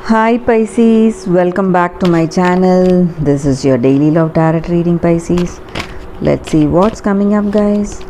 Hi Pisces, welcome back to my channel. This is your daily love tarot reading, Pisces. Let's see what's coming up, guys.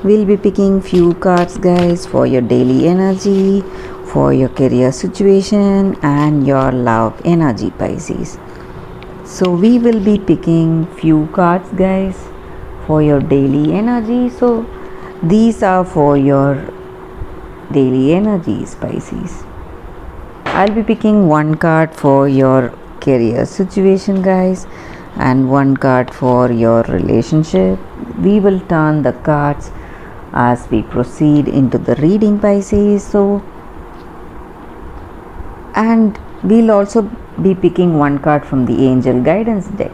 We'll be picking few cards, guys, for your daily energy, for your career situation and your love energy, Pisces. So we will be picking few cards, guys, for your daily energy. So these are for your daily energies, Pisces. I'll be picking one card for your career situation, guys, and one card for your relationship. We will turn the cards as we proceed into the reading, Pisces. And we'll also be picking one card from the angel guidance deck.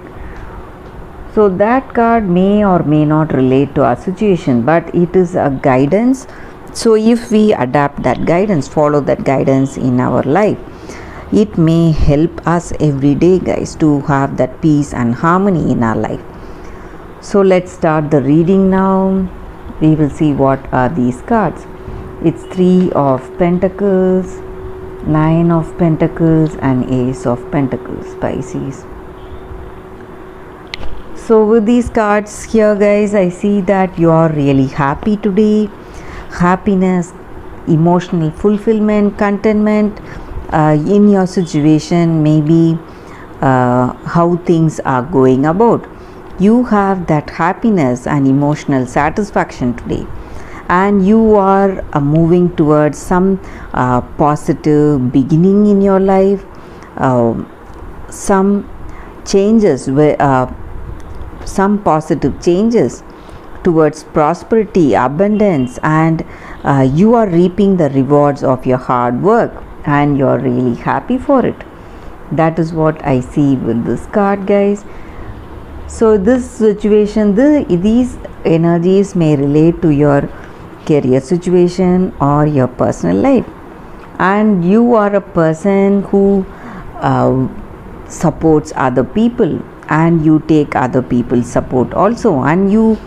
So that card may or may not relate to our situation, but it is a guidance. So if we adapt that guidance, follow that guidance in our life, it may help us every day, guys, to have that peace and harmony in our life. So let's start the reading now. We will see what are these cards. It's 3 of Pentacles, 9 of Pentacles and Ace of Pentacles, Pisces. So with these cards here, guys, I see that you are really happy today. Happiness, emotional fulfillment, contentment in your situation, maybe how things are going about. You have that happiness and emotional satisfaction today, and you are moving towards some positive beginning in your life, some changes, some positive changes towards prosperity, abundance, and you are reaping the rewards of your hard work and you are really happy for it. That is what I see with this card, guys. So this situation, these energies may relate to your career situation or your personal life, and you are a person who supports other people, and you take other people's support also, and you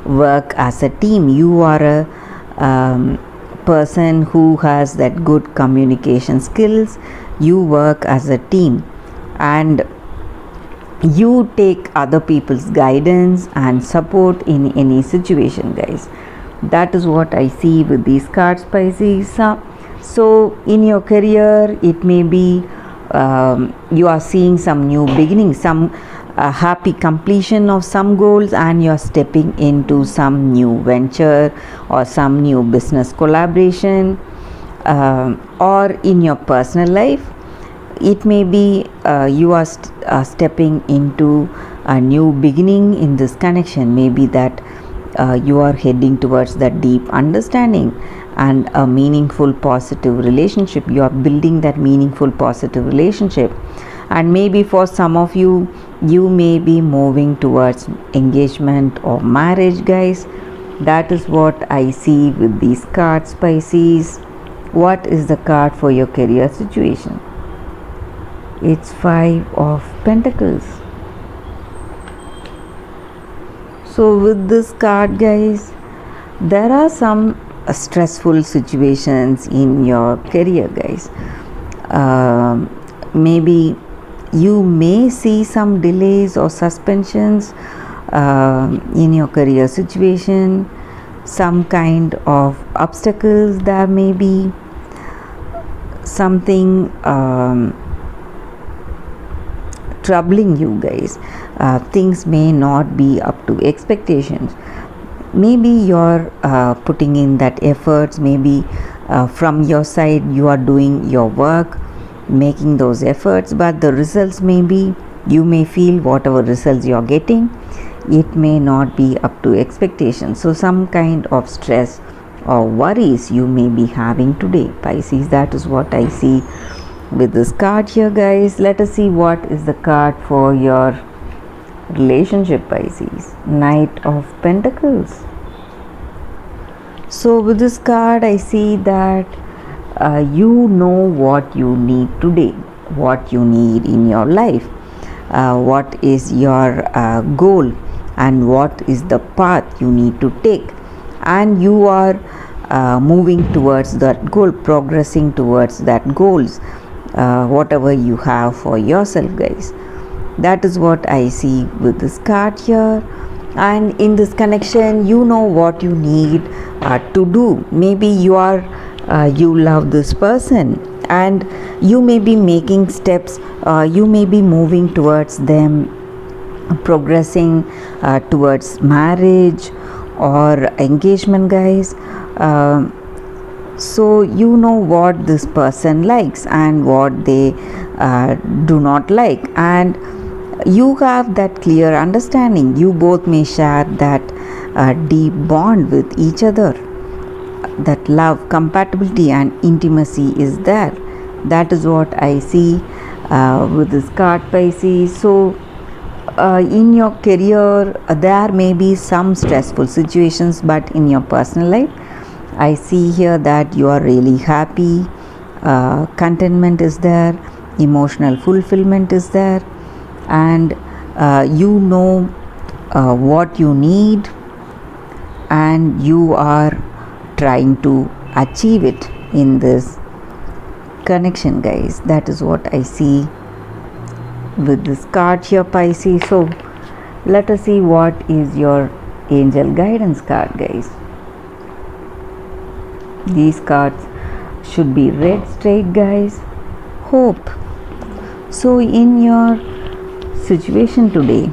work as a team. You are a person who has that good communication skills. You work as a team and you take other people's guidance and support in any situation, guys. That is what I see with these cards, Pisces. So in your career, it may be you are seeing some new beginning, some happy completion of some goals, and you're stepping into some new venture or some new business collaboration. Or in your personal life, it may be you are stepping into a new beginning in this connection. Maybe that you are heading towards that deep understanding and a meaningful positive relationship. You are building that meaningful positive relationship, and maybe for some of you, you may be moving towards engagement or marriage, guys. That is what I see with these cards, Pisces. What is the card for your career situation? It's 5 of Pentacles. So with this card, guys, there are some stressful situations in your career, guys. Maybe you may see some delays or suspensions in your career situation, some kind of obstacles. There may be something troubling you, guys. Things may not be up to expectations. Maybe you're putting in that efforts. Maybe from your side you are doing your work, making those efforts, but the results may be, you may feel whatever results you are getting, it may not be up to expectations. So some kind of stress or worries you may be having today, Pisces. That is what I see with this card here, guys. Let us see what is the card for your relationship, Pisces. Knight of Pentacles. So with this card, I see that you know what you need today, what you need in your life, what is your goal, and what is the path you need to take, and you are moving towards that goal, progressing towards that goals. whatever you have for yourself, guys. That is what I see with this card here. And in this connection, you know what you need to do. Maybe you love this person, and you may be making steps, you may be moving towards them, progressing towards marriage or engagement, guys. So you know what this person likes and what they do not like, and you have that clear understanding. You both may share that deep bond with each other. That love, compatibility and intimacy is there. That is what I see with this card, Pisces. So in your career, there may be some stressful situations, but in your personal life, I see here that you are really happy. Contentment is there, emotional fulfillment is there, and you know what you need, and you are trying to achieve it in this connection, guys. That is what I see with this card here, Pisces. So let us see what is your angel guidance card, guys. These cards should be read straight, guys. Hope. So in your situation today,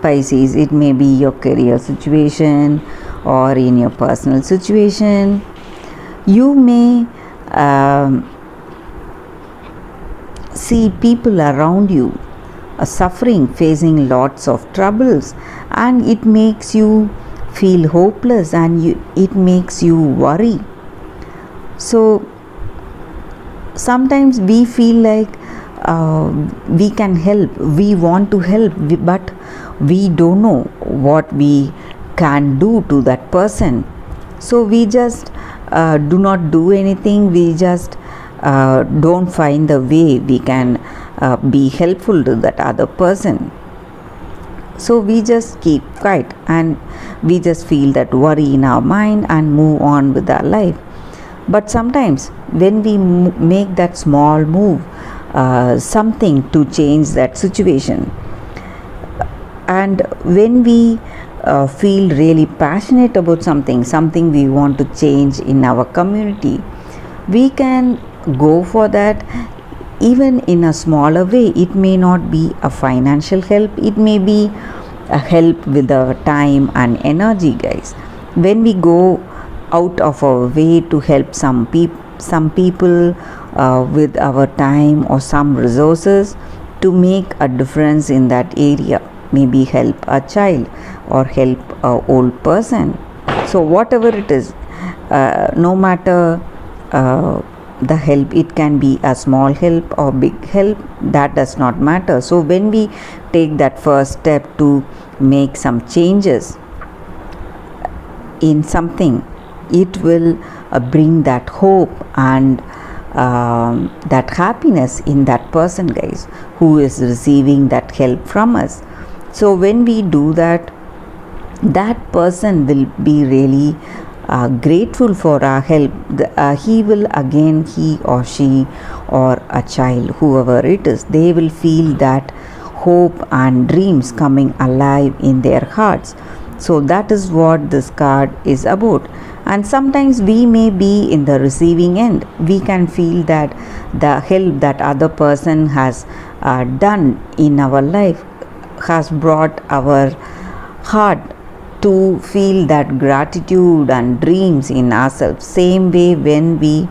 Pisces, it may be your career situation or in your personal situation, you may see people around you suffering, facing lots of troubles, and it makes you feel hopeless, and it makes you worry. So sometimes we feel like we can help, we want to help, but we don't know what we can do to that person. So we just do not do anything. We just don't find the way we can be helpful to that other person. So we just keep quiet, and we just feel that worry in our mind and move on with our life. But sometimes when we make that small move, something to change that situation, and when we feel really passionate about something we want to change in our community, we can go for that even in a smaller way. It may not be a financial help, it may be a help with our time and energy, guys. When we go out of our way to help some people with our time or some resources to make a difference in that area, maybe help a child or help a old person. So whatever it is, no matter the help, it can be a small help or big help, that does not matter. So when we take that first step to make some changes in something, it will bring that hope and that happiness in that person, guys, who is receiving that help from us. So when we do that, that person will be really grateful for our help. He will again, he or she or a child, whoever it is, they will feel that hope and dreams coming alive in their hearts. So that is what this card is about. And sometimes we may be in the receiving end. We can feel that the help that other person has done in our life has brought our heart to feel that gratitude and dreams in ourselves. Same way, when we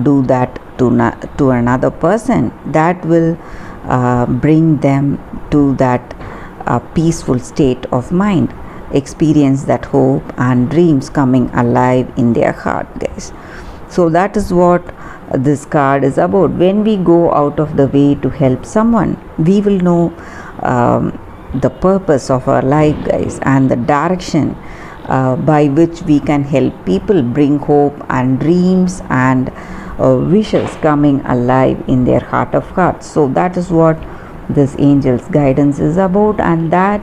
do that to another person, that will bring them to that peaceful state of mind, experience that hope and dreams coming alive in their heart, guys. So that is what this card is about. When we go out of the way to help someone, we will know the purpose of our life, guys, and the direction by which we can help people, bring hope and dreams and wishes coming alive in their heart of hearts. So that is what this angel's guidance is about, and that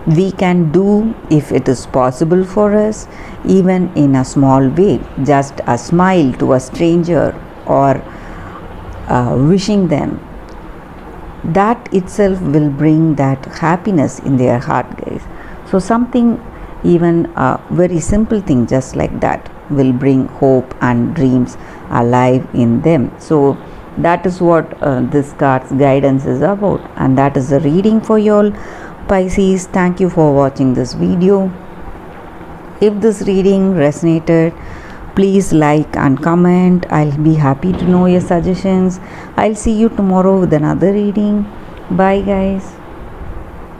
we can do if it is possible for us, even in a small way. Just a smile to a stranger, or wishing them, that itself will bring that happiness in their heart, guys. So something, even a very simple thing just like that, will bring hope and dreams alive in them. So that is what this card's guidance is about, and that is the reading for you all, Pisces. Thank you for watching this video. If this reading resonated, please like and comment. I'll be happy to know your suggestions. I'll see you tomorrow with another reading. Bye, guys.